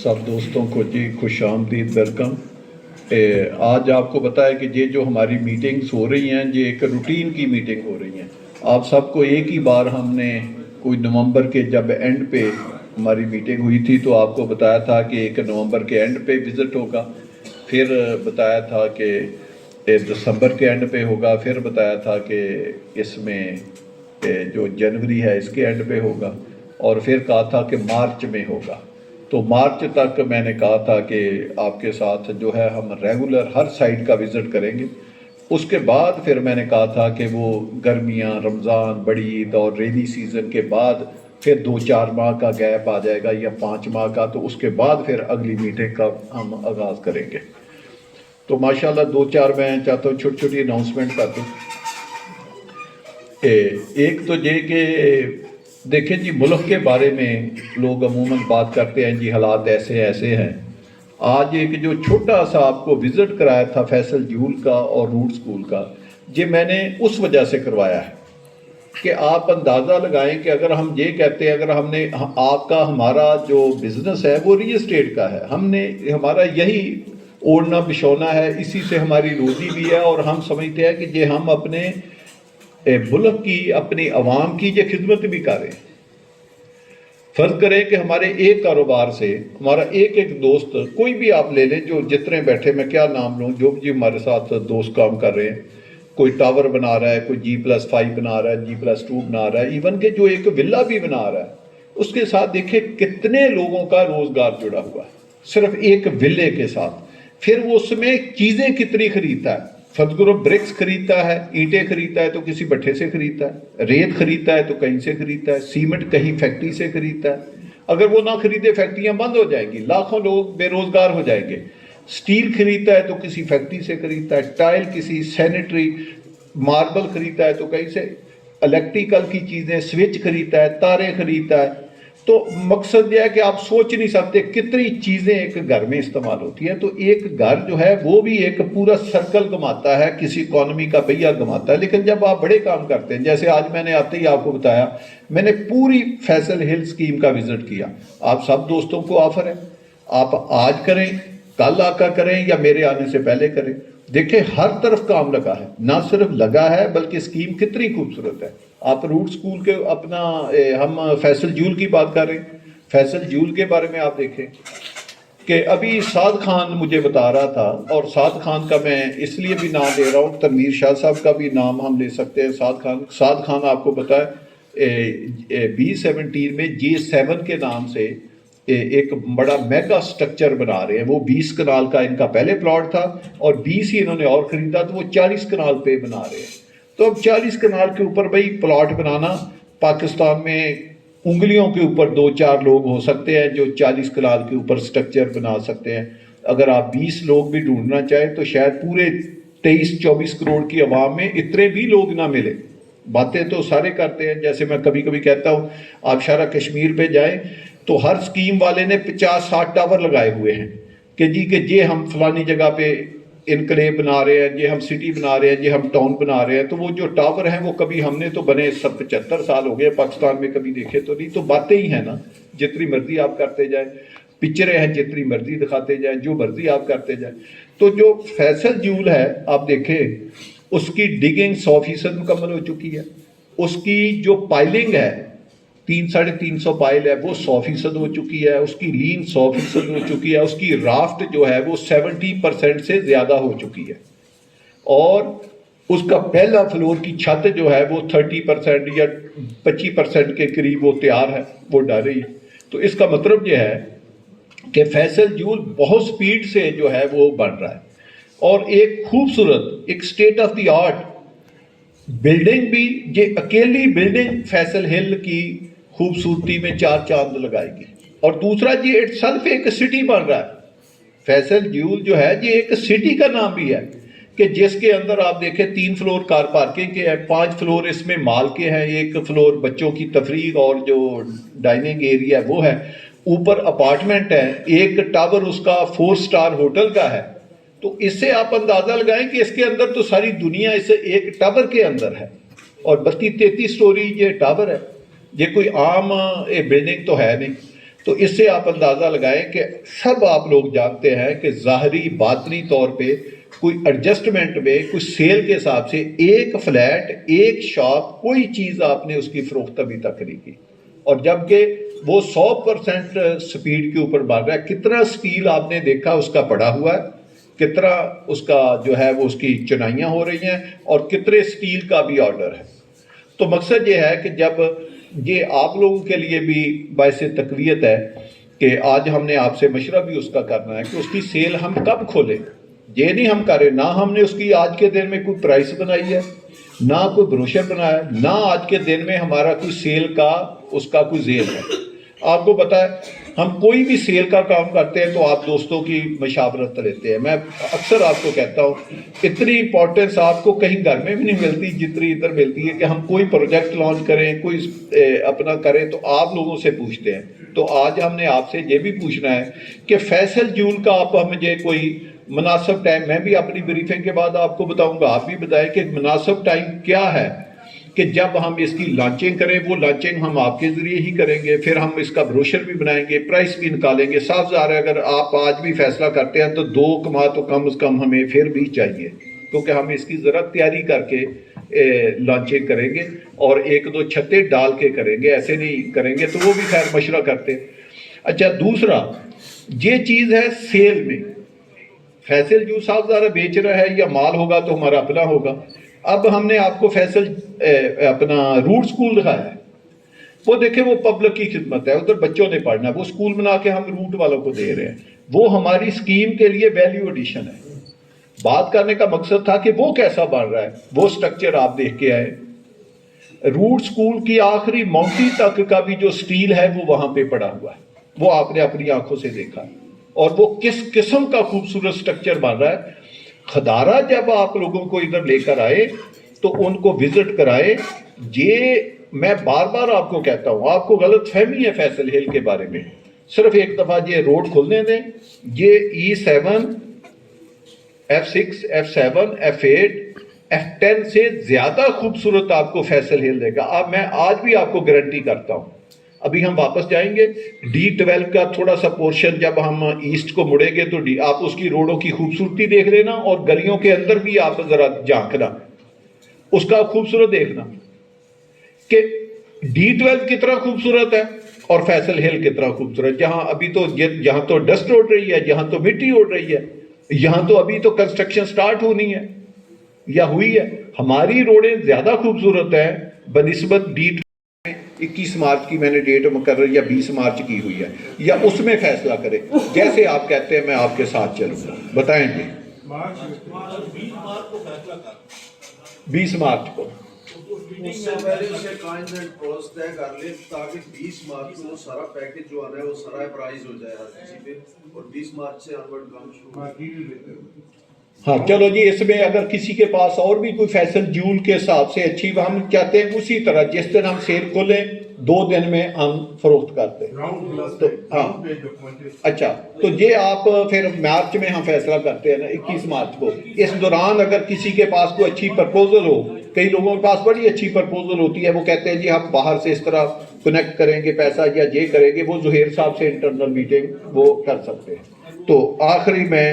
सब दोस्तों को जी खुश आमदीद वेलकम। आज आपको बताया कि ये जो हमारी मीटिंग्स हो रही हैं ये एक रूटीन की मीटिंग हो रही हैं। आप सबको एक ही बार हमने कोई नवंबर के जब एंड पे हमारी मीटिंग हुई थी तो आपको बताया था कि 1 नवंबर के एंड पे विज़िट होगा, फिर बताया था कि दिसंबर के एंड पे होगा, फिर बताया था कि इसमें जो जनवरी है इसके एंड पे होगा, और फिर कहा था कि मार्च में होगा। तो मार्च तक मैंने कहा था कि आपके साथ जो है हम रेगुलर हर साइट का विज़िट करेंगे। उसके बाद फिर मैंने कहा था कि वो गर्मियाँ, रमज़ान, बड़ी ईद और रेनी सीज़न के बाद फिर 2-4 माह का गैप आ जाएगा या 5 माह का, तो उसके बाद फिर अगली मीटिंग का हम आगाज़ करेंगे। तो माशाल्लाह 2-4 मैं चाहता हूँ छोटी छोटी अनाउंसमेंट कर दूँ। एक तो ये कि देखें जी, मुल्क के बारे में लोग अमूमन बात करते हैं जी हालात ऐसे ऐसे हैं। आज एक जो छोटा सा आपको विज़िट कराया था फैसल जूल का और रूट स्कूल का, ये मैंने उस वजह से करवाया है कि आप अंदाज़ा लगाएं कि अगर हम ये कहते हैं, अगर हमने आपका हमारा जो बिज़नेस है वो रियल एस्टेट का है, हमने हमारा यही ओढ़ना बिछौना है, इसी से हमारी रोज़ी भी है, और हम समझते हैं कि ये हम अपने मुल्क की, अपनी आवाम की ये खिदमत भी कर रहे हैं। फर्ज करें कि हमारे एक कारोबार से हमारा एक एक दोस्त, कोई भी आप ले लें, जो जितने बैठे, मैं क्या नाम लूँ, जो भी हमारे साथ दोस्त काम कर रहे हैं, कोई टावर बना रहा है, कोई G+5 बना रहा है, G+2 बना रहा है, इवन के जो एक विला भी बना रहा है, उसके साथ देखिए कितने लोगों का रोज़गार जुड़ा हुआ है सिर्फ एक विले के साथ। फिर वो उसमें चीज़ें कितनी खरीदता है, फतगुरु ब्रिक्स खरीदता है, ईंटें खरीदता है तो किसी भट्ठे से खरीदता है, रेत खरीदता है तो कहीं से खरीदता है, सीमेंट कहीं फैक्ट्री से खरीदता है। अगर वो ना खरीदे फैक्ट्रियां बंद हो जाएंगी, लाखों लोग बेरोजगार हो जाएंगे। स्टील खरीदता है तो किसी फैक्ट्री से खरीदता है, टाइल किसी, सैनिटरी, मार्बल खरीदता है तो कहीं से, इलेक्ट्रिकल की चीज़ें, स्विच खरीदता है, तारें खरीदता है। तो मकसद यह है कि आप सोच नहीं सकते कितनी चीज़ें एक घर में इस्तेमाल होती हैं। तो एक घर जो है वो भी एक पूरा सर्कल घुमाता है, किसी इकॉनमी का पहिया घुमाता है। लेकिन जब आप बड़े काम करते हैं, जैसे आज मैंने आते ही आपको बताया, मैंने पूरी फैसल हिल स्कीम का विजिट किया। आप सब दोस्तों को ऑफर है, आप आज करें, कल आकर करें या मेरे आने से पहले करें। देखें हर तरफ काम लगा है, ना सिर्फ लगा है बल्कि स्कीम कितनी खूबसूरत है। आप रूट स्कूल के अपना हम फैसल जूल की बात कर रहे हैं, फैसल जूल के बारे में आप देखें कि अभी साद खान मुझे बता रहा था, और साद खान का मैं इसलिए भी नाम ले रहा हूँ, तनवीर शाह साहब का भी नाम हम ले सकते हैं। साद खान आपको पता है B17 में J7 के नाम से एक बड़ा मेगा स्ट्रक्चर बना रहे हैं। वो 20 कनाल का इनका पहले प्लॉट था और 20 ही इन्होंने और खरीदा, तो वो 40 कनाल पे बना रहे हैं। तो अब 40 कनाल के ऊपर भाई प्लॉट बनाना, पाकिस्तान में उंगलियों के ऊपर 2-4 लोग हो सकते हैं जो 40 कनाल के ऊपर स्ट्रक्चर बना सकते हैं। अगर आप 20 लोग भी ढूंढना चाहें तो शायद पूरे 23-24 करोड़ की आवाम में इतने भी लोग ना मिले। बातें तो सारे करते हैं, जैसे मैं कभी कभी कहता हूँ आप सारा कश्मीर पे जाएं तो हर स्कीम वाले ने 50-60 टावर लगाए हुए हैं कि जी कि ये हम फलानी जगह पे इनकलेव बना रहे हैं, ये हम सिटी बना रहे हैं, ये हम टाउन बना रहे हैं। तो वो जो टावर हैं वो कभी हमने तो बने 75 साल हो गए पाकिस्तान में, कभी देखे तो नहीं। तो बातें ही हैं ना, जितनी मर्जी आप करते जाए, पिक्चरें हैं जितनी मर्जी दिखाते जाए, जो मर्जी आप करते जाए। तो जो फैसल जूल है आप देखें, उसकी डिगिंग 100% मुकम्मल हो चुकी है। उसकी जो पाइलिंग है 300-350 पाइल है वो 100% हो चुकी है। उसकी लीन 100% हो चुकी है। उसकी राफ्ट जो है वो 70% से ज़्यादा हो चुकी है। और उसका पहला फ्लोर की छत जो है वो 30% या 25% के करीब वो तैयार है, वो डर रही है। तो इसका मतलब यह है कि फैसल जूल बहुत स्पीड से जो है वो बन रहा है, और एक खूबसूरत, एक state of the art building भी, ये अकेली बिल्डिंग फैसल हिल की खूबसूरती में 4 चांद लगाएगी। और दूसरा ये इटसेल्फ एक सिटी बन रहा है। फैसल जूल जो है ये एक सिटी का नाम भी है कि जिसके अंदर आप देखें 3 फ्लोर कार पार्किंग के हैं, 5 फ्लोर इसमें माल के हैं, 1 फ्लोर बच्चों की तफरीह और जो डाइनिंग एरिया है वो है, ऊपर अपार्टमेंट है, एक टावर उसका 4 स्टार होटल का है। तो इससे आप अंदाज़ा लगाएं कि इसके अंदर तो सारी दुनिया इस एक टावर के अंदर है। और 32-33 स्टोरी ये टावर है, ये कोई आम बिल्डिंग तो है नहीं। تو اس سے آپ اندازہ لگائیں کہ سب آپ لوگ جانتے ہیں کہ ظاہری باطنی طور پہ کوئی ایڈجسٹمنٹ میں کوئی سیل کے حساب سے ایک فلیٹ ایک شاپ کوئی چیز آپ نے اس کی فروخت ابھی تک نہیں کی، اور جبکہ وہ 100% سپیڈ کے اوپر بڑھ رہا ہے. کتنا سٹیل آپ نے دیکھا اس کا پڑا ہوا ہے، کتنا اس کا جو ہے وہ اس کی چنائیاں ہو رہی ہیں، اور کتنے سٹیل کا بھی آرڈر ہے. تو مقصد یہ ہے کہ جب یہ آپ لوگوں کے لیے بھی باعث تقویت ہے کہ آج ہم نے آپ سے مشورہ بھی اس کا کرنا ہے کہ اس کی سیل ہم کب کھولیں. یہ نہیں ہم کریں، نہ ہم نے اس کی آج کے دن میں کوئی پرائس بنائی ہے، نہ کوئی بروشر بنایا ہے، نہ آج کے دن میں ہمارا کوئی سیل کا اس کا کوئی ذیل ہے. آپ کو پتا ہے ہم کوئی بھی سیل کا کام کرتے ہیں تو آپ دوستوں کی مشاورت لیتے ہیں. میں اکثر آپ کو کہتا ہوں اتنی امپورٹنس آپ کو کہیں گھر میں بھی نہیں ملتی جتنی ادھر ملتی ہے کہ ہم کوئی پروجیکٹ لانچ کریں، کوئی اپنا کریں تو آپ لوگوں سے پوچھتے ہیں. تو آج ہم نے آپ سے یہ بھی پوچھنا ہے کہ فیصل جیول کا آپ مجھے کوئی مناسب ٹائم، میں بھی اپنی بریفنگ کے بعد آپ کو بتاؤں گا، آپ بھی بتائیں کہ مناسب ٹائم کیا ہے کہ جب ہم اس کی لانچنگ کریں. وہ لانچنگ ہم آپ کے ذریعے ہی کریں گے، پھر ہم اس کا بروشر بھی بنائیں گے، پرائس بھی نکالیں گے. صاف ظاہر ہے اگر آپ آج بھی فیصلہ کرتے ہیں تو 2 ماہ تو کم از کم ہمیں پھر بھی چاہیے، کیونکہ ہم اس کی ذرا تیاری کر کے لانچنگ کریں گے اور 1-2 چھتے ڈال کے کریں گے، ایسے نہیں کریں گے. تو وہ بھی خیر مشورہ کرتے. اچھا، دوسرا یہ چیز ہے سیل میں فیصل جو صاحب ذرا بیچ رہا ہے یا مال ہوگا تو ہمارا اپنا ہوگا. اب ہم نے آپ کو فیصل اپنا روٹ سکول دکھایا ہے، وہ دیکھیں وہ پبلک کی خدمت ہے، ادھر بچوں نے پڑھنا ہے، وہ سکول بنا کے ہم روٹ والوں کو دے رہے ہیں. وہ ہماری سکیم کے لیے ویلیو ایڈیشن ہے. بات کرنے کا مقصد تھا کہ وہ کیسا بن رہا ہے، وہ سٹرکچر آپ دیکھ کے آئے. روٹ سکول کی آخری ماؤنٹی تک کا بھی جو سٹیل ہے وہ وہاں پہ پڑا ہوا ہے، وہ آپ نے اپنی آنکھوں سے دیکھا، اور وہ کس قسم کا خوبصورت سٹرکچر بن رہا ہے. خدارہ جب آپ لوگوں کو ادھر لے کر آئے تو ان کو وزٹ کرائے. یہ میں بار بار آپ کو کہتا ہوں، آپ کو غلط فہمی ہے فیصل ہل کے بارے میں. صرف ایک دفعہ یہ روڈ کھولنے دیں. یہ E7 F6 F7 F8 F10 سے زیادہ خوبصورت آپ کو فیصل ہل دے گا. اب میں آج بھی آپ کو گارنٹی کرتا ہوں. ابھی ہم واپس جائیں گے D12 کا تھوڑا سا پورشن، جب ہم ایسٹ کو مڑیں گے تو آپ اس کی روڈوں کی خوبصورتی دیکھ لینا، اور گلیوں کے اندر بھی آپ ذرا جھانکنا، اس کا خوبصورت دیکھنا کہ D12 کتنا خوبصورت ہے اور فیصل ہل کتنا خوبصورت. جہاں ابھی تو جہاں تو ڈسٹ اڑ رہی ہے، جہاں تو مٹی اڑ رہی ہے، یہاں تو ابھی تو کنسٹرکشن سٹارٹ ہونی ہے یا ہوئی ہے. ہماری روڈیں زیادہ خوبصورت ہیں بنسبت D12. 21 مارچ کی میں نے ڈیٹ مقرر یا 20 مارچ کی ہوئی ہے، یا اس میں فیصلہ کرے جیسے آپ کہتے ہیں، میں آپ کے ساتھ چلوں گا. بتائیں گے 20 مارچ کو اس سے پہلے اسے کائنڈ اینڈ پروز طے کر لیں تاکہ 20 مارچ کو وہ سارا پیکج جو آنا ہے وہ سارا پرائز ہو جائے ہر کسی پہ، اور 20 مارچ سے آنورڈ کام شروع. ہاں چلو جی. اس میں اگر کسی کے پاس اور بھی کوئی فیصل جیول کے حساب سے اچھی، ہم چاہتے ہیں اسی طرح جس دن ہم سیل کھولیں 2 دن میں ہم فروخت کرتے ہیں. تو ہاں اچھا، تو یہ آپ پھر مارچ میں ہم فیصلہ کرتے ہیں نا 21 مارچ کو. اس دوران اگر کسی کے پاس کوئی اچھی پرپوزل ہو، کئی لوگوں کے پاس بڑی اچھی پرپوزل ہوتی ہے، وہ کہتے ہیں جی ہم باہر سے اس طرح کنیکٹ کریں گے پیسہ یا یہ کریں گے، وہ زہیر صاحب سے انٹرنل میٹنگ وہ کر سکتے ہیں. تو آخری میں